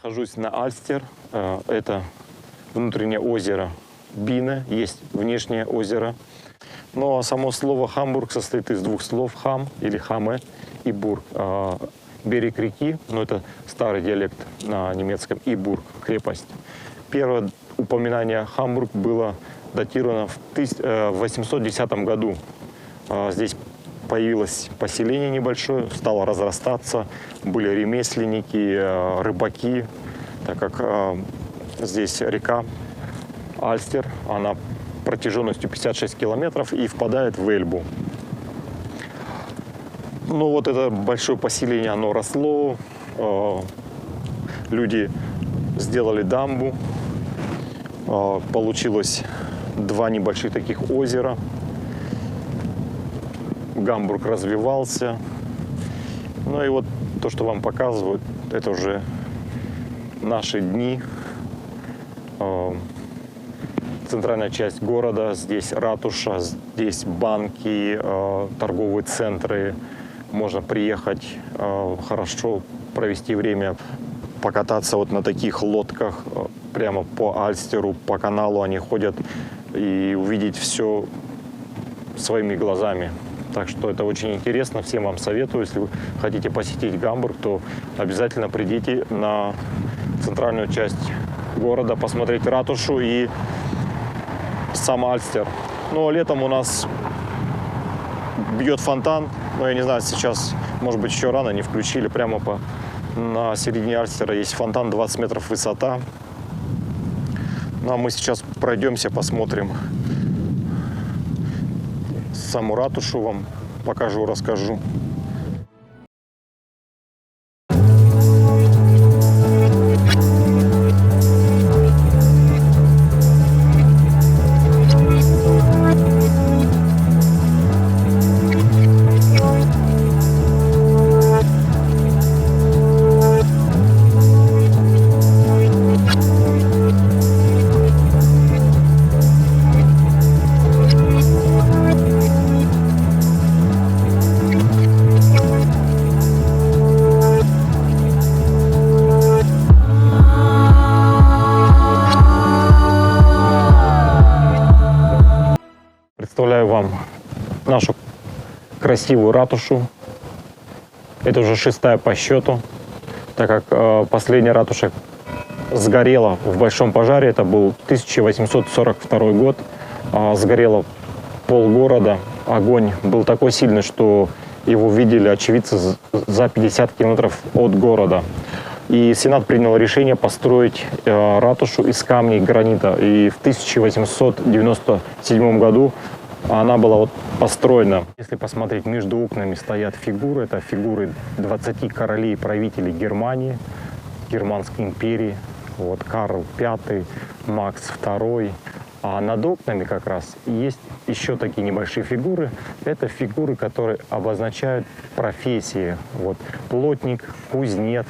нахожусь на Альстер. Это внутреннее озеро Бине, есть внешнее озеро. Но само слово Хамбург состоит из двух слов: хам или хаме и бург. Берег реки, но это старый диалект на немецком, и бург, крепость. Первое упоминание Хамбург было датировано в 810 году. Здесь появилось поселение небольшое, стало разрастаться, были ремесленники, рыбаки, так как здесь река Альстер, она протяженностью 56 километров и впадает в Эльбу. Ну вот это большое поселение, оно росло, люди сделали дамбу, получилось два небольших таких озера. Гамбург развивался. Ну и вот то, что вам показывают, это уже наши дни. Центральная часть города, здесь ратуша, здесь банки, торговые центры. Можно приехать, хорошо провести время, покататься вот на таких лодках прямо по Альстеру, по каналу они ходят, и увидеть все своими глазами. Так что это очень интересно, всем вам советую. Если вы хотите посетить Гамбург, то обязательно придите на центральную часть города, посмотреть ратушу и сам Альстер. Но летом у нас бьет фонтан, но я не знаю, сейчас, может быть, еще рано, не включили. Прямо на середине Альстера есть фонтан, 20 метров высота. Ну а мы сейчас пройдемся, посмотрим саму ратушу, вам покажу, расскажу. Представляю вам нашу красивую ратушу. Это уже 6-я по счету, так как последняя ратуша сгорела в большом пожаре. Это был 1842 год. Сгорело полгорода. Огонь был такой сильный, что его видели очевидцы за 50 километров от города. И Сенат принял решение построить ратушу из камней гранита. И в 1897 году она была вот построена. Если посмотреть, между окнами стоят фигуры. Это фигуры 20 королей и правителей Германии, Германской империи. Вот Карл V, Макс II. А над окнами как раз есть еще такие небольшие фигуры. Это фигуры, которые обозначают профессии. Вот плотник, кузнец.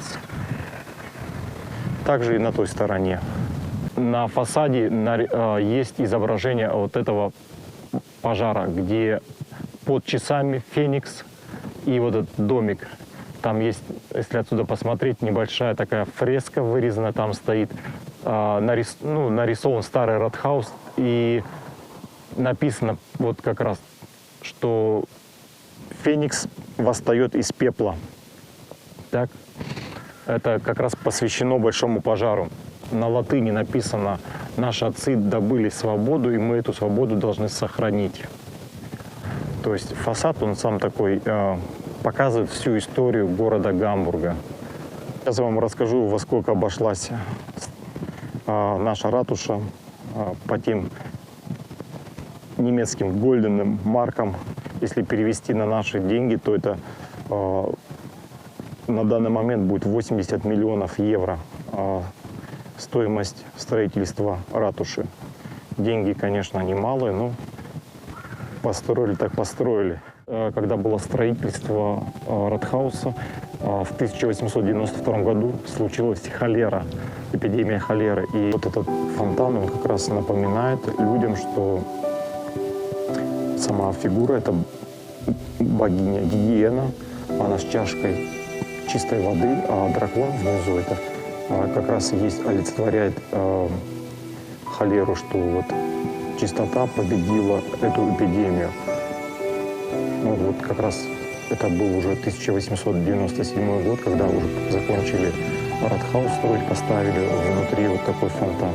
Также и на той стороне. На фасаде есть изображение вот этого пожара, где под часами феникс и вот этот домик. Там есть, если отсюда посмотреть, небольшая такая фреска вырезана, там стоит, нарисован старый Ратхаус, и написано вот как раз, что феникс восстает из пепла. Так? Это как раз посвящено большому пожару. На латыни написано: «Наши отцы добыли свободу, и мы эту свободу должны сохранить». То есть фасад, он сам такой, показывает всю историю города Гамбурга. Сейчас я вам расскажу, во сколько обошлась наша ратуша по тем немецким гольденным маркам. Если перевести на наши деньги, то это на данный момент будет 80 миллионов евро. Стоимость строительства ратуши. Деньги, конечно, немалые, но построили так построили. Когда было строительство Ратхауса, в 1892 году случилась холера, эпидемия холеры. И вот этот фонтан, он как раз напоминает людям, что сама фигура — это богиня Гигиена, она с чашкой чистой воды, а дракон внизу — это как раз есть, олицетворяет холеру, что вот чистота победила эту эпидемию. Ну вот как раз это был уже 1897 год, когда уже закончили Ратхаус строить, поставили внутри вот такой фонтан.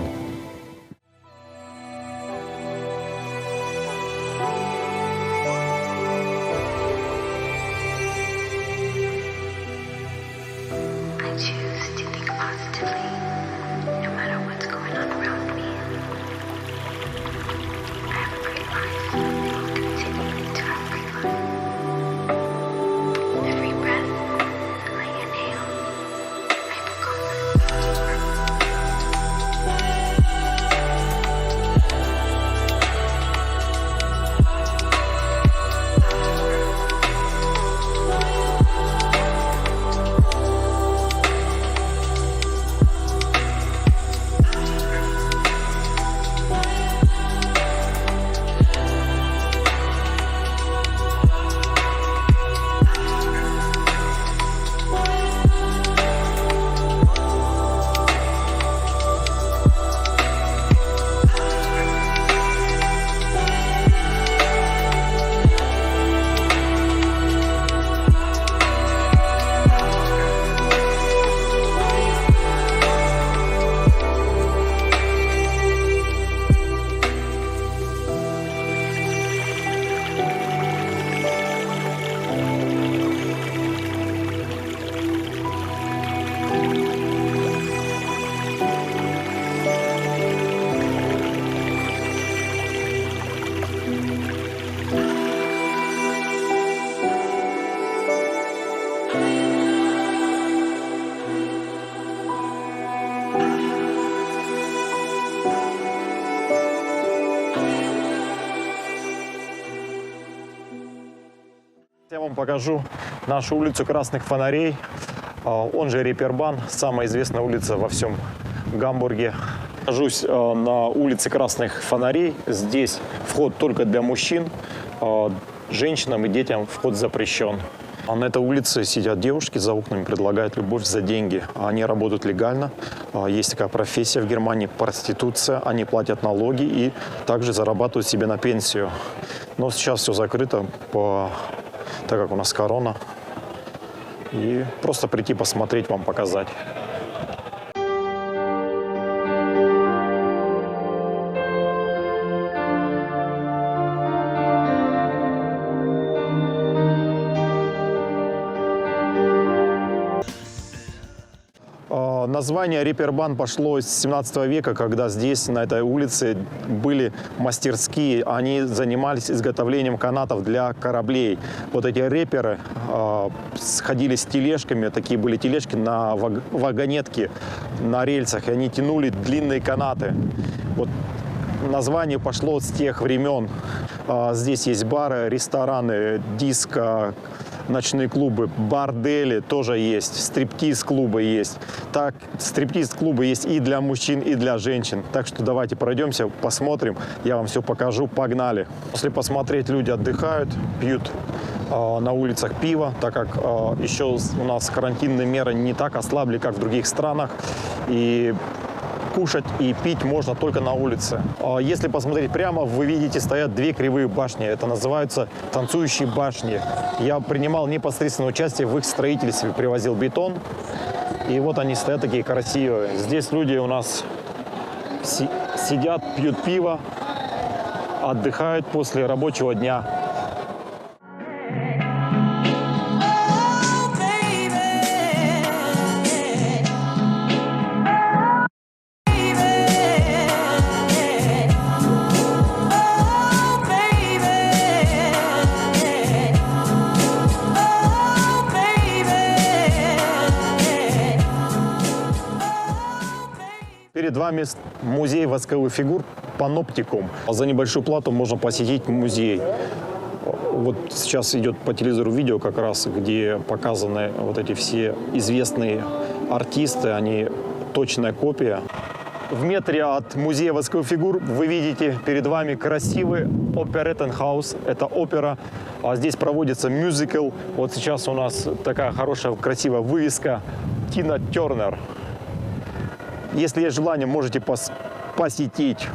Я вам покажу нашу улицу Красных Фонарей, он же Репербан, самая известная улица во всем Гамбурге. Нахожусь на улице Красных Фонарей. Здесь вход только для мужчин, женщинам и детям вход запрещен. А на этой улице сидят девушки за окнами, предлагают любовь за деньги. Они работают легально. Есть такая профессия в Германии – проституция. Они платят налоги и также зарабатывают себе на пенсию. Но сейчас все закрыто, так как у нас корона. И просто прийти посмотреть, вам показать. Название Репербан пошло с 17 века, когда здесь, на этой улице, были мастерские. Они занимались изготовлением канатов для кораблей. Вот эти реперы ходили с тележками, такие были тележки на вагонетке, на рельсах, и они тянули длинные канаты. Вот название пошло с тех времен. Здесь есть бары, рестораны, диско, ночные клубы, бордели тоже есть, стриптиз-клубы есть. Так, стриптиз-клубы есть и для мужчин, и для женщин. Так что давайте пройдемся, посмотрим, я вам все покажу, погнали. После посмотреть, люди отдыхают, пьют на улицах пиво, так как еще у нас карантинные меры не так ослабли, как в других странах. И кушать и пить можно только на улице. Если посмотреть прямо, вы видите, стоят две кривые башни. Это называются танцующие башни. Я принимал непосредственное участие в их строительстве, привозил бетон. И вот они стоят такие красивые. Здесь люди у нас сидят, пьют пиво, отдыхают после рабочего дня. Перед вами музей восковых фигур Паноптикум. За небольшую плату можно посетить музей. Вот сейчас идет по телевизору видео как раз, где показаны вот эти все известные артисты, они точная копия. В метре от музея восковых фигур вы видите перед вами красивый Опереттенхаус. Это опера. А здесь проводится мюзикл. Вот сейчас у нас такая хорошая, красивая вывеска Тина Тернер. Если есть желание, можете посетить.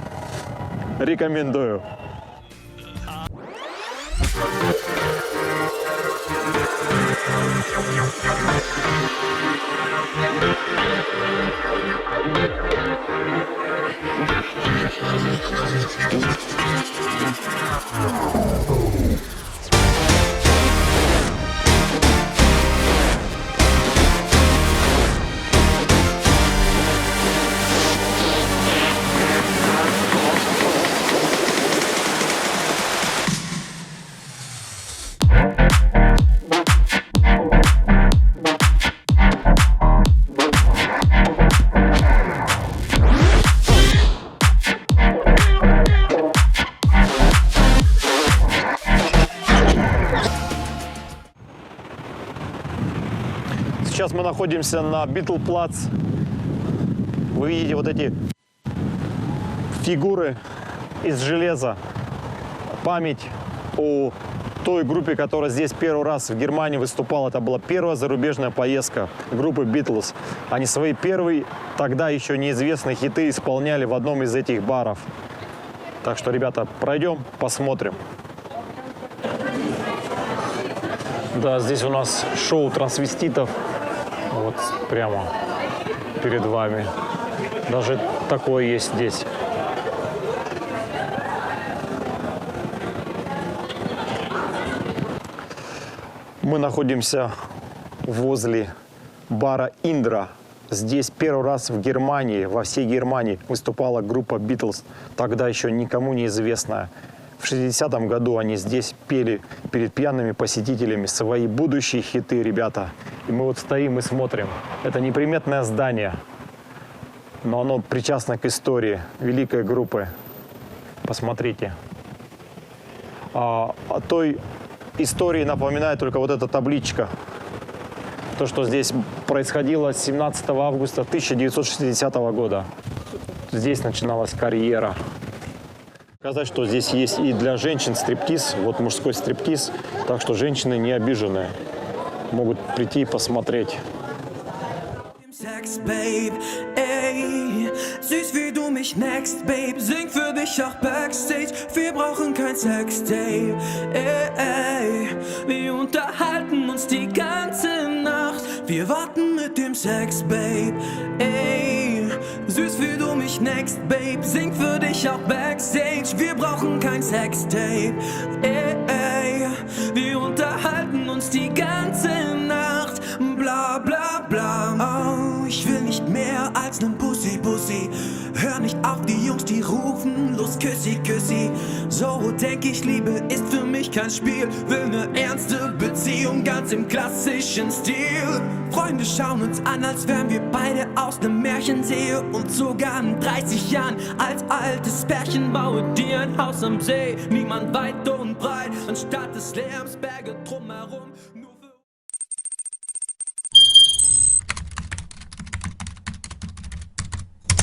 Рекомендую. Сейчас мы находимся на Битлплац. Вы видите вот эти фигуры из железа. Память о той группе, которая здесь первый раз в Германии выступала. Это была первая зарубежная поездка группы Beatles. Они свои первые, тогда еще неизвестные хиты исполняли в одном из этих баров. Так что, ребята, пройдем, посмотрим. Да, здесь у нас шоу трансвеститов. Вот прямо перед вами. Даже такое есть здесь. Мы находимся возле бара «Индра». Здесь первый раз в Германии, во всей Германии выступала группа Beatles, тогда еще никому неизвестная. В 60-м году они здесь пели перед пьяными посетителями свои будущие хиты, ребята. И мы вот стоим и смотрим. Это неприметное здание, но оно причастно к истории великой группы. Посмотрите. О той истории напоминает только вот эта табличка. То, что здесь происходило 17 августа 1960 года. Здесь начиналась карьера. Сказать, что здесь есть и для женщин стриптиз, вот мужской стриптиз, так что женщины не обиженные, могут прийти и посмотреть. Sex, Babe, ey, süß wie du mich next, Babe, sing für dich auch Backstage, wir brauchen kein Sextape, ey, wir unterhalten uns die ganze Nacht, wir warten mit dem Sex, Babe, ey, süß wie du mich next, Babe, sing für dich auch Backstage, wir brauchen kein Sextape, ey, wir unterhalten uns die ganze Nacht, bla bla bla, oh, ich will nicht mehr als nen Pussy, Pussy, hör nicht auf die Jungs, die rufen, los Küssi, Küssi, so denk ich, Liebe ist für mich kein Spiel, will ne ernste Beziehung, ganz im klassischen Stil, Freunde schauen uns an, als wären wir beide aus nem Märchensee und sogar in 30 Jahren als altes Pärchen baue dir ein Haus am See, niemand weit und breit, anstatt des Lärms Berge drumherum.